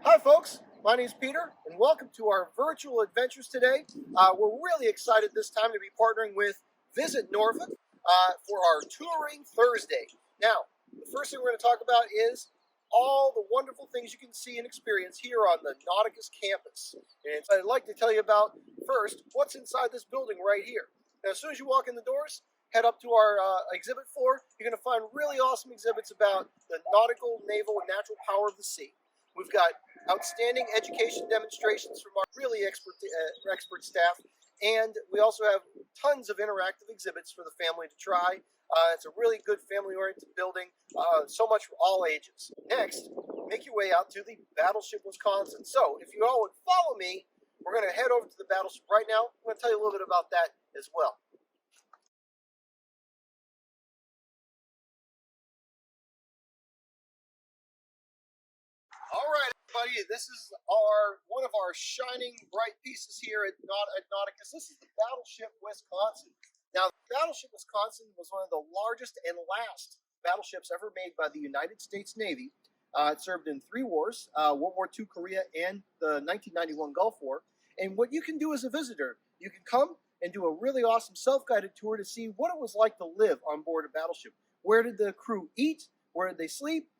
Hi folks, my name is Peter and welcome to our virtual adventures today. We're really excited this time to be partnering with Visit Norfolk for our Touring Thursday. Now, the first thing we're going to talk about is all the wonderful things you can see and experience here on the Nauticus campus. And I'd like to tell you about first what's inside this building right here. Now, as soon as you walk in the doors, head up to our exhibit floor. You're going to find really awesome exhibits about the nautical, naval, and natural power of the sea. We've got outstanding education demonstrations from our really expert staff, and we also have tons of interactive exhibits for the family to try. It's a really good family-oriented building, so much for all ages. Next, make your way out to the Battleship Wisconsin. So if you all would follow me, we're going to head over to the Battleship right now. I'm going to tell you a little bit about that as well. All right, everybody, this is one of our shining bright pieces here at Nauticus. This is the Battleship Wisconsin. Now, the Battleship Wisconsin was one of the largest and last battleships ever made by the United States Navy. It served in three wars, World War II, Korea, and the 1991 Gulf War. And what you can do as a visitor, you can come and do a really awesome self-guided tour to see what it was like to live on board a battleship. Where did the crew eat? Where did they sleep?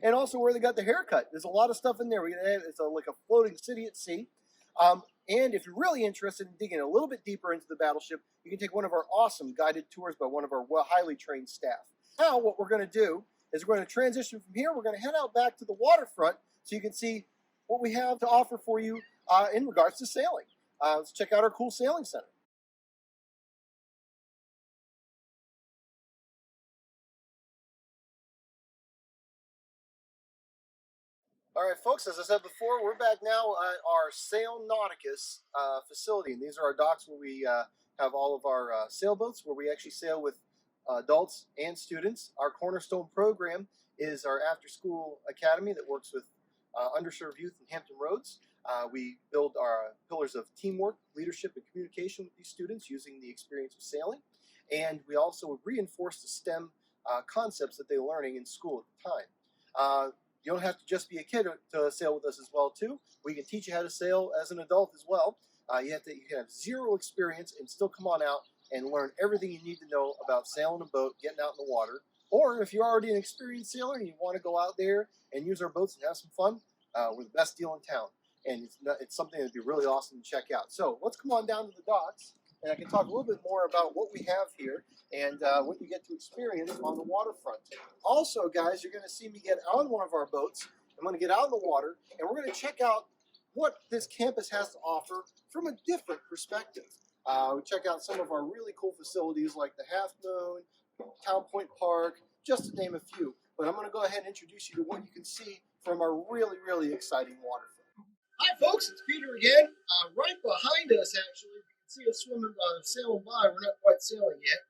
And also where they got the haircut. There's a lot of stuff in there. It's like a floating city at sea. And if you're really interested in digging a little bit deeper into the battleship, you can take one of our awesome guided tours by one of our highly trained staff. Now what we're going to do is we're going to transition from here. We're going to head out back to the waterfront so you can see what we have to offer for you in regards to sailing. Let's check out our cool sailing center. All right, folks, as I said before, we're back now at our Sail Nauticus facility. And these are our docks where we have all of our sailboats, where we actually sail with adults and students. Our cornerstone program is our after-school academy that works with underserved youth in Hampton Roads. We build our pillars of teamwork, leadership, and communication with these students using the experience of sailing. And we also reinforce the STEM concepts that they're learning in school at the time. You don't have to just be a kid to sail with us as well, too. We can teach you how to sail as an adult as well. You can have zero experience and still come on out and learn everything you need to know about sailing a boat, getting out in the water. Or if you're already an experienced sailor and you want to go out there and use our boats and have some fun, we're the best deal in town. And it's something that'd be really awesome to check out. So let's come on down to the docks, and I can talk a little bit more about what we have here and what you get to experience on the waterfront. Also, guys, you're going to see me get on one of our boats. I'm going to get out in the water, and we're going to check out what this campus has to offer from a different perspective. We check out some of our really cool facilities like the Half Moon, Town Point Park, just to name a few. But I'm going to go ahead and introduce you to what you can see from our really, really exciting waterfront. Hi, folks, it's Peter again. Right behind us, actually, you can see us swimming, sailing by. We're not quite sailing yet,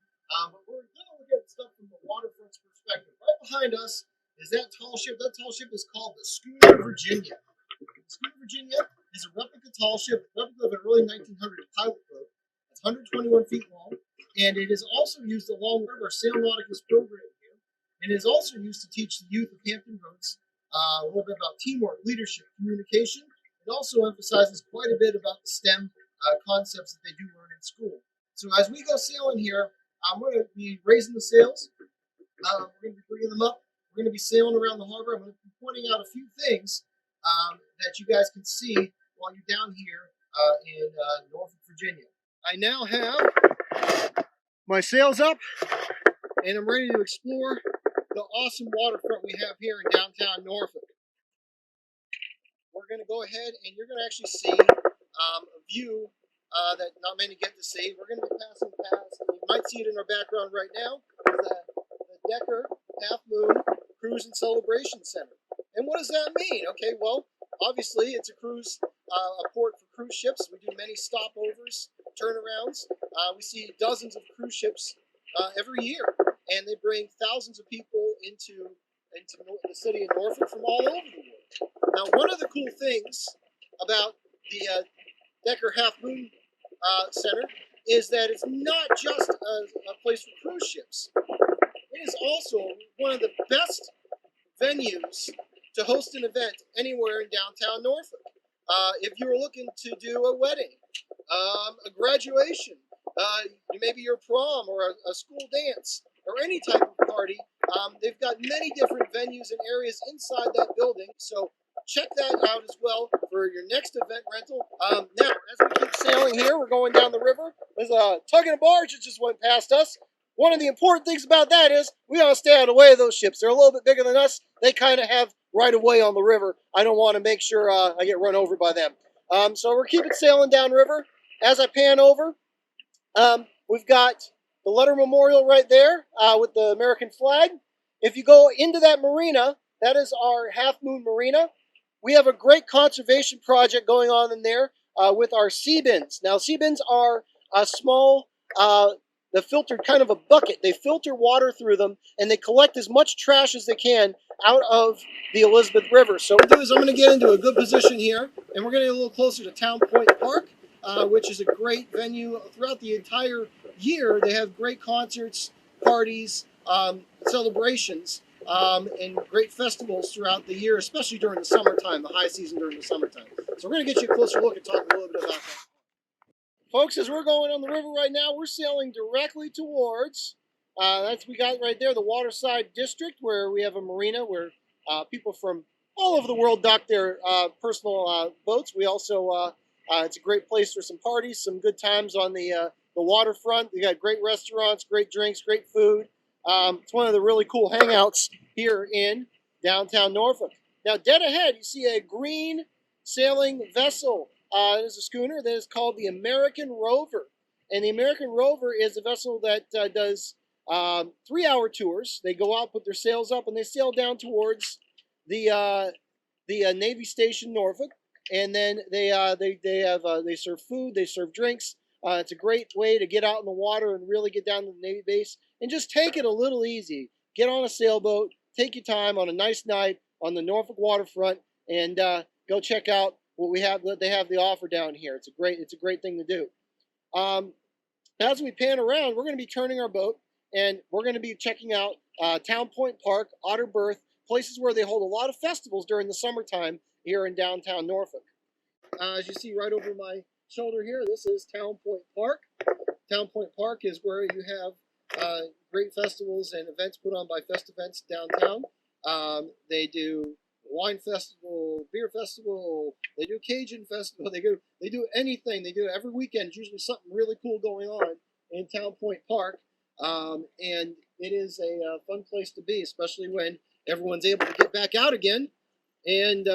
but we're going to look at stuff from the waterfront's perspective. Right behind us is that tall ship. That tall ship is called the Schooner Virginia. The Schooner Virginia is a replica tall ship, replica of an early 1900 pilot boat. It's 121 feet long, and it is also used along with our Sail Nauticus program here, and is also used to teach the youth of Hampton Roads a little bit about teamwork, leadership, communication. It also emphasizes quite a bit about the STEM concepts that they do learn in school. So as we go sailing here, we're going to be raising the sails. We're going to be bringing them up. We're going to be sailing around the harbor. I'm going to be pointing out a few things that you guys can see while you're down here in Norfolk, Virginia. I now have my sails up, and I'm ready to explore the awesome waterfront we have here in downtown Norfolk. We're going to go ahead and you're going to actually see a view that not many get to see. We're going to be passing past, and you might see it in our background right now, the Decker Half Moon Cruise and Celebration Center. And what does that mean? Okay, well, obviously it's a port for cruise ships. We do many stopovers, turnarounds. We see dozens of cruise ships every year, and they bring thousands of people into the city of Norfolk from all over the world. Now, one of the cool things about the Decker Half Moon Center is that it's not just a place for cruise ships. It is also one of the best venues to host an event anywhere in downtown Norfolk. If you were looking to do a wedding, a graduation, maybe your prom or a school dance or any type of party, they've got many different venues and areas inside that building. So check that out as well for your next event rental. Now, as we keep sailing here, we're going down the river. There's a tug and a barge that just went past us. One of the important things about that is we gotta stay out of the way of those ships. They're a little bit bigger than us. They kind of have right of way on the river. I don't want to make sure I get run over by them. So we're keeping sailing downriver. As I pan over, we've got the Letter Memorial right there with the American flag. If you go into that marina, that is our Half Moon Marina. We have a great conservation project going on in there with our sea bins. Now, sea bins are a small, the filtered kind of a bucket. They filter water through them, and they collect as much trash as they can out of the Elizabeth River. So what I'm going to do is I'm going to get into a good position here, and we're going to get a little closer to Town Point Park, which is a great venue throughout the entire year. They have great concerts, parties, celebrations, and great festivals throughout the year, especially during the summertime, the high season during the summertime. So we're going to get you a closer look and talk a little bit about that. Folks, as we're going on the river right now, we're sailing directly towards, we got right there, the Waterside District, where we have a marina where people from all over the world dock their personal boats. We also, it's a great place for some parties, some good times on the waterfront. We got great restaurants, great drinks, great food. It's one of the really cool hangouts here in downtown Norfolk. Now, dead ahead, you see a green sailing vessel. There's a schooner that is called the American Rover. And the American Rover is a vessel that does 3-hour tours. They go out, put their sails up, and they sail down towards the Navy Station Norfolk. And then they serve food, they serve drinks. It's a great way to get out in the water and really get down to the Navy base and just take it a little easy. Get on a sailboat, take your time on a nice night on the Norfolk waterfront, and go check out what they have the offer down here. It's a great thing to do. As we pan around, we're going to be turning our boat, and we're going to be checking out Town Point Park, Otter Berth, places where they hold a lot of festivals during the summertime here in downtown Norfolk. As you see right over my shoulder here, this is Town Point Park. Town Point Park is where you have great festivals and events put on by Festivents downtown. They do wine festival, beer festival, they do Cajun festival, they do anything. They do every weekend. It's usually something really cool going on in Town Point Park. And it is a fun place to be, especially when everyone's able to get back out again and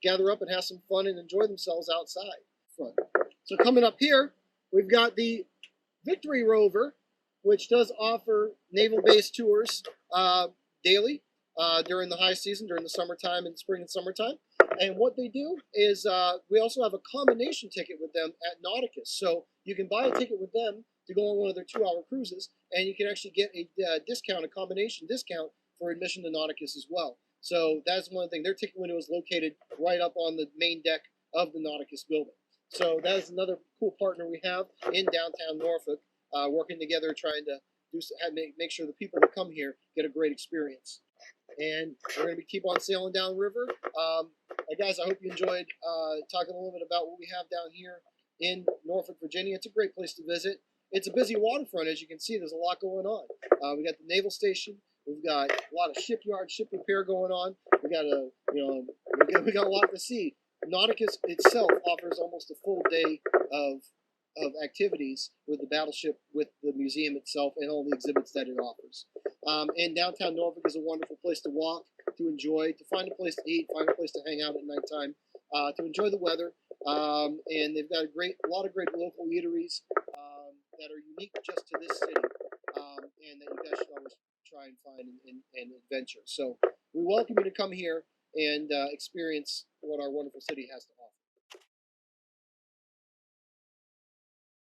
gather up and have some fun and enjoy themselves outside. So coming up here, we've got the Victory Rover, which does offer naval-based tours daily during the high season, during the summertime and spring and summertime. And what they do is we also have a combination ticket with them at Nauticus. So you can buy a ticket with them to go on one of their 2-hour cruises, and you can actually get a discount, a combination discount for admission to Nauticus as well. So that's one thing. Their ticket window is located right up on the main deck of the Nauticus building. So that is another cool partner we have in downtown Norfolk, working together, trying to make sure the people that come here get a great experience. And we're going to keep on sailing downriver. Guys, I hope you enjoyed talking a little bit about what we have down here in Norfolk, Virginia. It's a great place to visit. It's a busy waterfront, as you can see. There's a lot going on. We got the naval station. We've got a lot of shipyard, ship repair going on. We got a lot to see. Nauticus itself offers almost a full day of activities with the battleship, with the museum itself, and all the exhibits that it offers. And downtown Norfolk is a wonderful place to walk, to enjoy, to find a place to eat, find a place to hang out at nighttime, to enjoy the weather. And they've got a lot of great local eateries that are unique just to this city, and that you guys should always try and find and adventure. So we welcome you to come here and experience what our wonderful city has to offer.